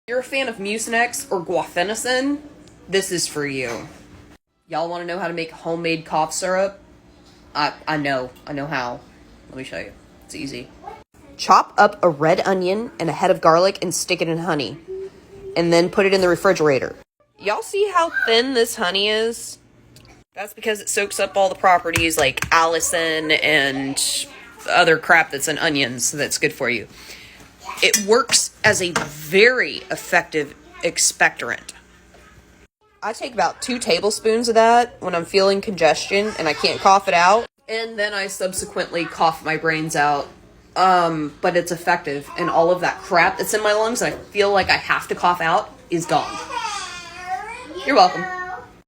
you're a fan of Mucinex or guaifenesin, this is for you. Y'all want to know how to make homemade cough syrup? I know how. Let me show you. It's easy. Chop up a red onion and a head of garlic and stick it in honey. And then put it in the refrigerator. Y'all see how thin this honey is? That's because it soaks up all the properties like allicin and other crap that's in onions that's good for you. It works as a very effective expectorant. I take about 2 tablespoons of that when I'm feeling congestion and I can't cough it out. And then I subsequently cough my brains out. But it's effective, and all of that crap that's in my lungs that I feel like I have to cough out is gone. You're welcome.